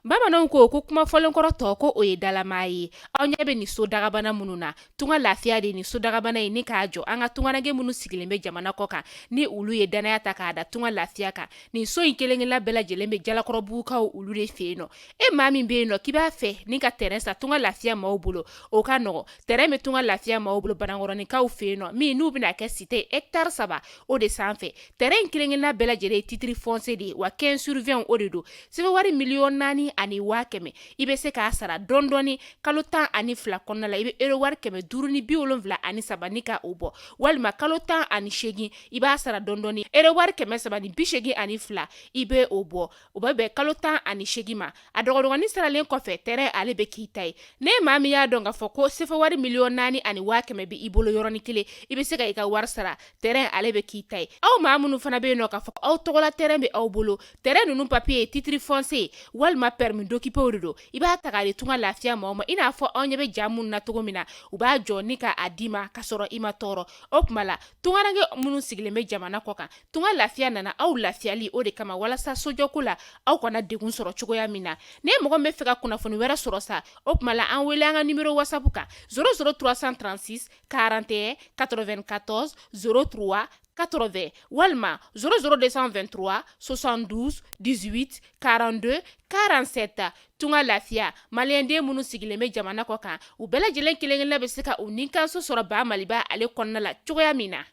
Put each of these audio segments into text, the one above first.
Bamananw ko kuma fɔlen kɔrɔ tɔ ko o ye dalama ye. Aw ɲɛ bɛ ni so dagabana minnu na, tunga lafiya de ni so dagabana ye ni k'a jɔ an ka tunganage minnu sigilen bɛ jamana kɔ kan ni olu ye danaya ta k'a da tunga lafiya kan. Nin so in kelen-kelenna bɛɛ lajɛlen bɛ jalakɔrɔbugukaw olu de fɛ yen nɔ. E maa min bɛ yen nɔ k'i b'a fɛ ni ka terrain sa tunga lafiya maaw bolo, o ka nɔgɔ. Terrain bɛ tunga lafiya maaw bolo Banankɔrɔnikaw fɛ yen nɔ min n'u bɛna kɛ cité hectare 3 o de sanfɛ. Terrain kelen-kelenna bɛɛ lajɛlen ye titre foncier de ye wa 15/20 o de don. Sɛbɛnwari 4,400,000 ani 100,000 i bɛ se k'a sara dɔɔni kalo 12 kɔnɔna la i bɛ euro wari 573 ni ka o bɔ walima kalo 18 i b'a sara dɔɔni euro wari 382 i bɛ o bɔ o bɛ bɛn kalo 18 ma a dɔgɔdɔgɔnin saralen kɔfɛ terrain ale bɛ k'i ta ye ne maa min y'a dɔn k'a fɔ ko sɛbɛnwari 4,400,000 ani 100,000 bɛ i bolo yɔrɔnin kelen i bɛ se ka i ka wari sara terrain ale bɛ k'i ta ye aw maa minnu fana bɛ yen nɔ k'a fɔ aw tɔgɔla terrain bɛ aw bolo terrain ninnu papier ye titre foncier walima permis d'occuper de don i b'a ta k'a di tunga lafiya maaw ma i n'a fɔ aw ɲɛ bɛ ja minnu na cogo min na u b'a jɔ ni ka a d'i ma ka sɔrɔ i ma tɔɔrɔ o tuma la tunganage minnu sigilen bɛ jamana kɔ kan tunga lafiya nana aw lafiyali o de kama walasa sojɔko la aw kana degun sɔrɔ cogoya min na ne mɔgɔ min bɛ fɛ ka kunnafoni wɛrɛ sɔrɔ sa o tuma la an wele an ka numéro whatsapp kan 00336 41 94 03 80 walima 00223 72 18 42 47 tunga lafiya maliyɛnden minnu sigilen bɛ jamana kɔ kan u bɛɛ lajɛlen kelen-kelenna bɛ se ka u ninkanso sɔrɔ ba maliba ale kɔnɔna la cogoya min na.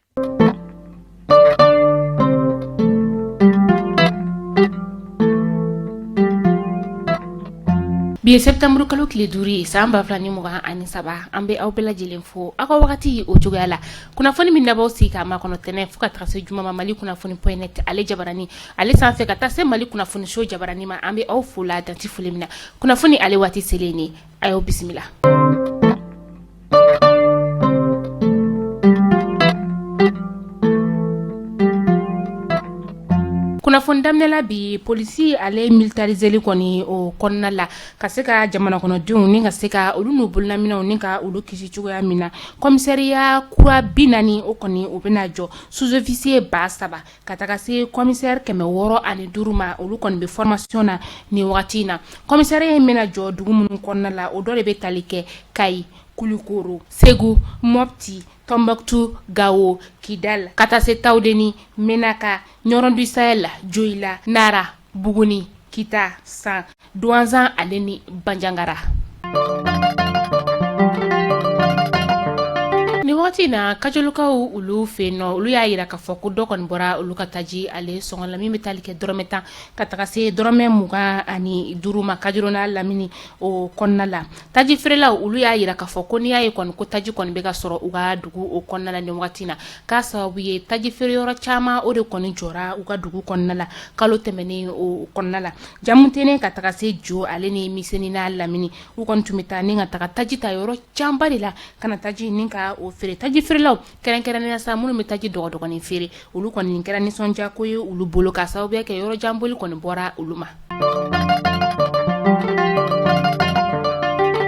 Bi ye septembre kalo tile 5 ye san 2023 an bɛ aw bɛɛ lajɛlen fo aw ka wagati o cogoya la kunnafoni min nabaw sigi k'a makɔnɔ tɛnɛ fo ka taga se juma ma Mali kunnafoni.net ale jabarani ale sanfɛ ka taa se Mali kunnafoni show jabarani ma an bɛ aw fo la danti foli min na kunnafoni ale waati selen ne a y'aw bisimila. Kunnafoni daminɛla bi polisi ale militariseli kɔni o kɔnɔna la ka se ka jamana kɔnɔdenw ni ka se ka olu n'u bolonaminɛw ni ka olu kisi cogoya min na komisariya kura 40 o kɔni o bɛna jɔ sous-officier 7,000 ka taga se commissaire 605 ma olu kɔni bɛ formation na ni wagati na komisariya in bɛna jɔ dugu minnu kɔnɔna la o dɔ de bɛ tali kɛ Kayi Kulikoro Segu Mopti Tombouctou Gao Kidal ka taa se Tawdeni Menaka Ɲɔrɔn du Sahel Joila Nara Buguni Kita San Douanzan ale ni Banjangara. Ni wagati na kajolukaw olu fɛ nɔ olu y'a yira k'a fɔ ko dɔ kɔni bɔra olu ka taji ale sɔngɔ la min bɛ tali kɛ dɔrɔmɛ 10 ka taga se dɔrɔmɛ 25 ma kajuru n'a lamini o kɔnɔna la taji feerelaw olu y'a yira k'a fɔ ko n'i y'a ye kɔni ko taji kɔni bɛ ka sɔrɔ u ka dugu o kɔnɔna la ni wagati na k'a sababu ye taji feere yɔrɔ caman o de kɔni jɔra u ka dugu kɔnɔna la kalo tɛmɛnen o kɔnɔna la jamutenen ka taga se Jo ale ni miseni n'a lamini u kɔni tun bɛ taa ni ka taga taji ta yɔrɔ camanba de la kana taji ni ka o feere taji feerelaw kɛrɛnkɛrɛnnenya sa minnu bɛ taji dɔgɔdɔgɔnin feere olu kɔni nin kɛra nisɔndiya ko ye olu bolo ka sababuya kɛ yɔrɔ janboli kɔni bɔra olu ma.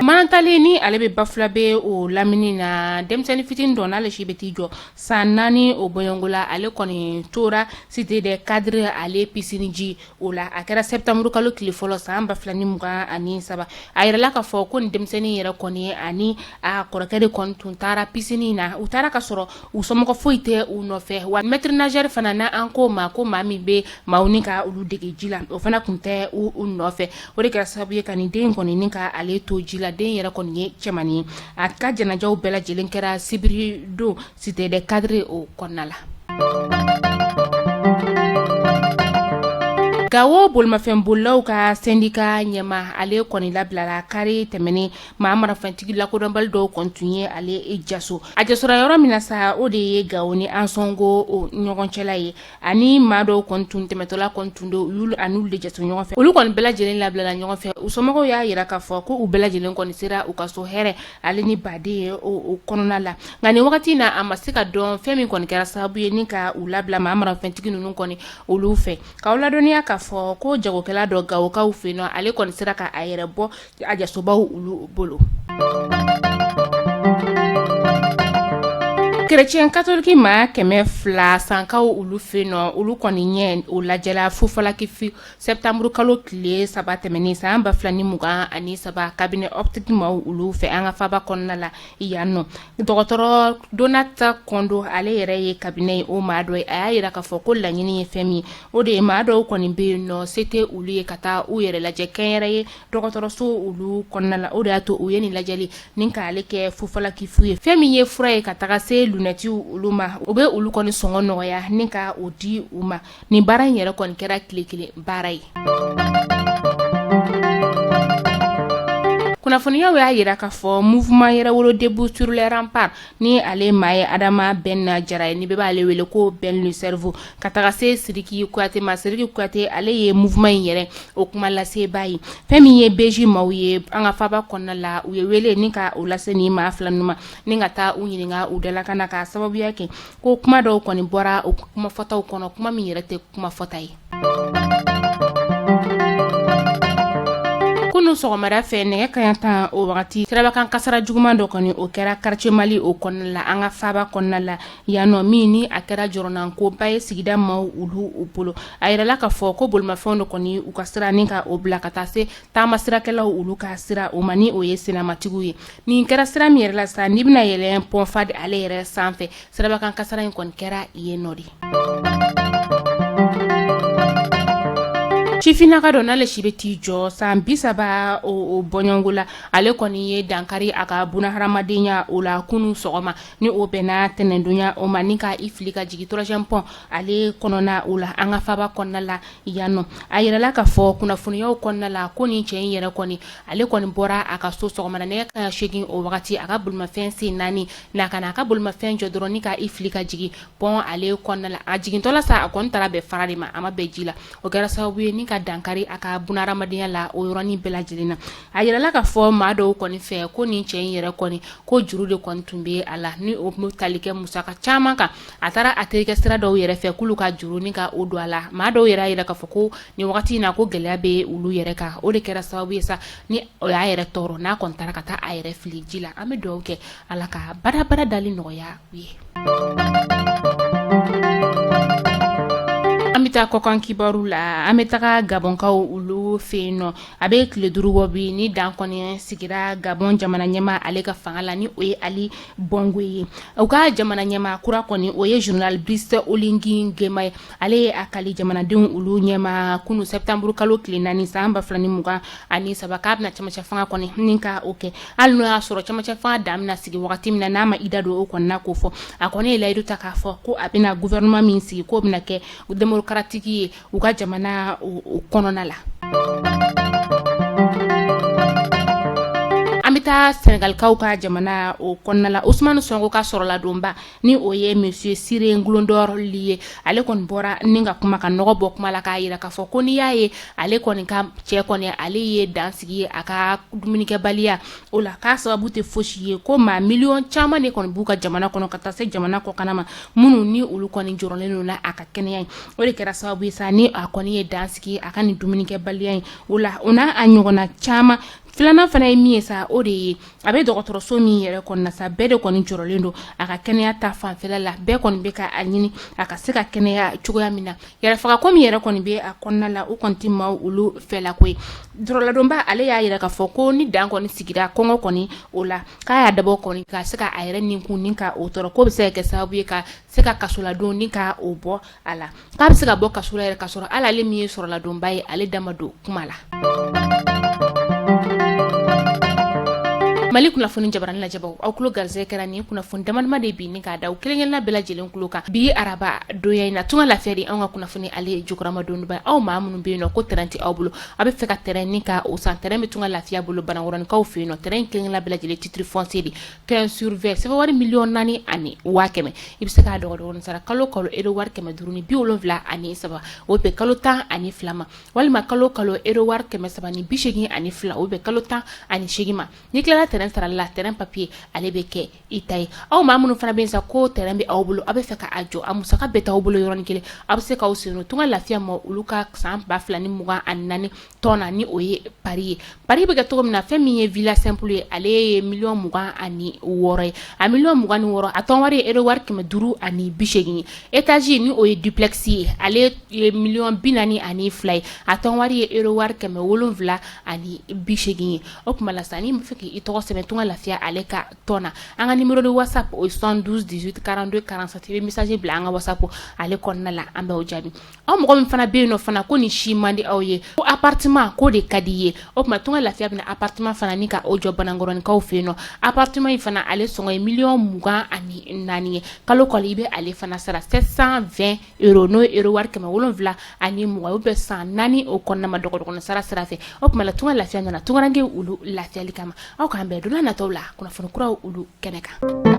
Manantali ni ale bɛ Bafula bɛ o lamini na denmisɛnnin fitinin dɔ n'ale si bɛ t'i jɔ san 4 o bɔyɔngola ale kɔni tora cité des cadres ale piscine ji o la a kɛra septembre kalo tile fɔlɔ san 2023 a yirala k'a fɔ ko nin denmisɛnnin yɛrɛ kɔni ani a kɔrɔkɛ de kɔni tun taara piscine na u taara ka sɔrɔ u somɔgɔ foyi tɛ u nɔfɛ wa maître nageur fana na an ko maa min bɛ maaw ni ka olu dege ji la o fana tun tɛ u nɔfɛ o de kɛra sababu ye ka nin den kɔni ni ka ale to ji la den yɛrɛ kɔni ye cɛmannin ye a ka jɛnɛjaw bɛɛ lajɛlen kɛra sibiri don cité des cadres o kɔnɔna la. Gawo bolimafɛn bolilaw ka syndicat ɲɛma ale kɔni labilala kari tɛmɛnen maa marafɛntigi lakodɔnbali dɔw kɔni tun ye ale jaso a jasora yɔrɔ min na sa o de ye Gawo ni Ansongo o ɲɔgɔn cɛla ye ani maa dɔw kɔni tun tɛmɛtɔla kɔni tun do olu ani olu de jaso ɲɔgɔn fɛ olu kɔni bɛɛ lajɛlen labilala ɲɔgɔn fɛ u somɔgɔw y'a yira k'a fɔ ko u bɛɛ lajɛlen kɔni sera u ka so hɛrɛ ale ni baden ye o kɔnɔna la nka nin wagati na a ma se ka dɔn fɛn min kɔni kɛra sababu ye ni ka u labila maa marafɛntigi ninnu kɔni olu fɛ k'aw ladɔnniya k'a fɔ ko jagokɛla dɔ Gawokaw fɛ yen nɔ ale kɔni sera ka a yɛrɛ bɔ a jasobaw olu bolo. chrétien catholique ma kɛmɛ fila sankaw olu fɛ nɔ olu kɔni ɲɛ o lajɛla fufalaki fi septembre kalo tile saba tɛmɛnen san 2023 cabinet optique ma olu fɛ an ka faba kɔnɔna la yan nɔ dɔgɔtɔrɔ Donata Kondo ale yɛrɛ ye cabinet ye o maa dɔ ye a y'a yira k'a fɔ ko laɲini ye fɛn min o de ye maa dɔw kɔni bɛ yen nɔ se tɛ olu ye ka taa u yɛrɛ lajɛ kɛnyɛrɛ ye dɔgɔtɔrɔso olu kɔnɔna la o de y'a to u ye nin lajɛli ni k'ale kɛ fufalaki fu ye fɛn min ye fura ye ka taga se lunetiw olu ma o bɛ olu kɔni sɔngɔ nɔgɔya ni ka o di u ma nin baara in yɛrɛ kɔni kɛra tile kelen baara ye. kunnafoniyaw y'a yira k'a fɔ mouvement yɛrɛwolo debout sur les remparts ni ale maa ye Adama Ben Jara ye ni bɛɛ b'ale wele ko Ben le cerveau ka taga se Sidiki Kuyate ma Sidiki Kuyate ale ye mouvement in yɛrɛ o kuma lase b'a ye fɛn min ye BJ maaw ye an ka faba kɔnɔna la u ye wele ni ka o lase ni maa fila ninnu ma ni ka taa u ɲininka u dala kana ka sababuya kɛ ko kuma dɔw kɔni bɔra o kuma fɔtaw kɔnɔ kuma min yɛrɛ tɛ kuma fɔta ye. kunu sɔgɔmada fɛ nɛgɛ kaɲa 10 o wagati sirabakan kasara juguman dɔ kɔni o kɛra quartier Mali o kɔnɔna la an ka faba kɔnɔna la yanɔ min ni a kɛra jɔrɔnankoba ye sigida maaw olu u bolo a yirala k'a fɔ ko bolimafɛnw dɔ kɔni u ka sira ni ka o bila ka taa se taama sirakɛlaw olu ka sira o ma ni o ye senamatigiw ye nin kɛra sira min yɛrɛ la sa ni bɛna yɛlɛn pont fad ale yɛrɛ sanfɛ sirabakan kasara in kɔni kɛra yen nɔ de. Cifinaka dɔ n'ale si bɛ t'i jɔ san 30 o bɔɲɔngo la ale kɔni ye dankari a ka bunahadamadenya o la kunu sɔgɔma ni o bɛnna tɛnɛndonya o ma ni ka i fili ka jigin 3e pont ale kɔnɔna o la an ka faba kɔnɔna la yan nɔ a yirala k'a fɔ kunnafoniyaw kɔnɔna la ko nin cɛ in yɛrɛ kɔni ale kɔni bɔra a ka so sɔgɔmada nɛgɛ kaɲa 8 o wagati a ka bolimafɛn sen 4 n'a ka na a ka bolimafɛn jɔ dɔrɔn ni ka i fili ka jigin pont ale kɔnɔna la a jigintɔla sa a kɔni taara bɛn fara de ma a ma bɛn ji la o kɛra sababu ye ni ka dankari a ka bunahadamadenya la o yɔrɔnin bɛɛ lajɛlen na a yirala k'a fɔ maa dɔw kɔni fɛ ko nin cɛ in yɛrɛ kɔni ko juru de kɔni tun bɛ a la ni o tun tali kɛ musaka caman kan a taara a terikɛ sira dɔw yɛrɛ fɛ k'olu ka juru ni ka o don a la maa dɔw yɛrɛ yira k'a fɔ ko nin wagati in na ko gɛlɛya bɛ olu yɛrɛ kan o de kɛra sababu ye sa ni o y'a yɛrɛ tɔɔrɔ n'a kɔni taara ka taa a yɛrɛ fili ji la an bɛ dugawu kɛ ala ka badabada dali nɔgɔya u ye. an bɛ taa kɔkan kibaru la an bɛ taga gabɔnkaw olu fɛ yen nɔ a bɛ tile 5 bɔ bi ni dan kɔni sigira gabɔn jamana ɲɛma ale ka fanga la ni o ye Ali Bongo ye u ka jamana ɲɛma kura kɔni o ye journaliste Olingi Nguema ye ale ye a kali jamanadenw olu ɲɛma kunu septembre kalo tile 4 san 2023 k'a bɛna cɛmancɛ fanga kɔni ni ka o kɛ hali n'o y'a sɔrɔ cɛmancɛ fanga dan bɛna sigi wagati min na n'a ma i da don o kɔni na k'o fɔ a kɔni ye layidu ta k'a fɔ ko a bɛna gouvernement min sigi k'o bɛna kɛ démocratique ye u ka jamana o kɔnɔna la. an bɛ taa Senegalikaw ka jamana o kɔnɔna la Ousmane Sonko ka sɔrɔla donba ni o ye monsieur Sire Ngulondor li ye ale kɔni bɔra ni ka kuma ka nɔgɔ bɔ kuma la k'a yira k'a fɔ ko n'i y'a ye ale kɔni ka cɛ kɔni ale ye dansigi ye a ka dumunikɛbaliya o la k'a sababu tɛ fosi ye ko maa miliyɔn caman de kɔni b'u ka jamana kɔnɔ ka taa se jamana kɔkan ma minnu ni olu kɔni jɔrɔlen don na a ka kɛnɛya o de kɛra sababu ye sa ni a kɔni ye dansigi a ka nin dumunikɛbaliya in o la o n'a a ɲɔgɔnna caman filanan fana ye min ye sa o de ye a bɛ dɔgɔtɔrɔso min yɛrɛ kɔnɔ na sa bɛɛ de kɔni jɔrɔlen don a ka kɛnɛya ta fanfɛla la bɛɛ kɔni bɛ ka a ɲini a ka se ka kɛnɛya cogoya min na yɛrɛfagako min yɛrɛ kɔni bɛ a kɔnɔna la o kɔni tɛ maaw olu fɛla ko ye dɔrɔladonba ale y'a yira k'a fɔ ko ni dan kɔni sigira kɔngɔ kɔni o la k'a y'a dabɔ kɔni ka se ka a yɛrɛ ninkun ni ka o tɔɔrɔ k'o bɛ se ka kɛ sababu ye ka se ka kasoladon ni ka o bɔ a la k'a bɛ se ka bɔ kaso la yɛrɛ ka sɔrɔ hali ale min ye sɔrɔladonba ye ale dama don kuma la. Mali kunnafoni jabarani lajɛbaw aw kulo garisɛgɛ kɛra nin kunnafoni damadama de bi ni k'a da u kelen-kelenna bɛɛ lajɛlen kulo kan bi araba donya in na tunga lafiya di anw ka kunnafoni ale jukɔrɔma donba aw maa minnu bɛ yen nɔ ko terrain tɛ aw bolo a bɛ fɛ ka terrain ni ka o san terrain bɛ tunga lafiya bolo banakɔrɔnikaw fɛ yen nɔ terrain kelen-kelenna bɛɛ lajɛlen titre foncier de 15 sur 20 sɛbɛn wari miliyɔn 4 ani 100,000 i bɛ se k'a dɔgɔdɔgɔnin sara kalo kalo euro wari 500 ni 73 o bɛ kalo 12 ma walima kalo kalo euro wari 382 o bɛ kalo 18 ma ni tilala terrain terrain sara la terrain papier ale be kɛ ita ye aw maa minnu fana bɛ sa ko terrain bɛ aw bolo a bɛ fɛ ka a jɔ a musaka bɛ ta aw bolo yɔrɔnin kelen a bɛ se k'aw sen tunga lafiya ma olu ka san 2024 tɔn ni o ye pari bɛ kɛ cogo min na fɛn min ye villa simple ye ale ye $26,000 ye a $26,000 a tɔn wari ye euro wari 580 ye étage ni o ye duplex ye ale ye $42,000 ye a tɔn wari ye euro wari 780 ye o kuma la sa ni mu fɛ k'i tɔgɔ sɛbɛn tunga lafiya ale ka tɔn na an ka numéro de whatsapp o 72 18 42 47 i bɛ message bila an ka whatsapp ale kɔnɔna la an bɛ o jaabi aw mɔgɔ min fana bɛ yen nɔ fana ko ni si man di aw ye ko appartement ko de ka di ye o kuma tunga lafiya bɛna appartement fana ni ka o jɔ Banangɔrɔnikaw fɛ yen nɔ appartement in fana ale sɔngɔ ye $24,000 ye kalo kalo i bɛ ale fana sara €720 n'o ye euro wari 720 o bɛ san 4 o kɔnɔna ma dɔgɔdɔgɔnin sara sira fɛ o kuma la tunga lafiya nana tungaranke olu lafiyali kama aw k'an bɛn don nataw la kunnafoni kuraw olu kɛnɛ kan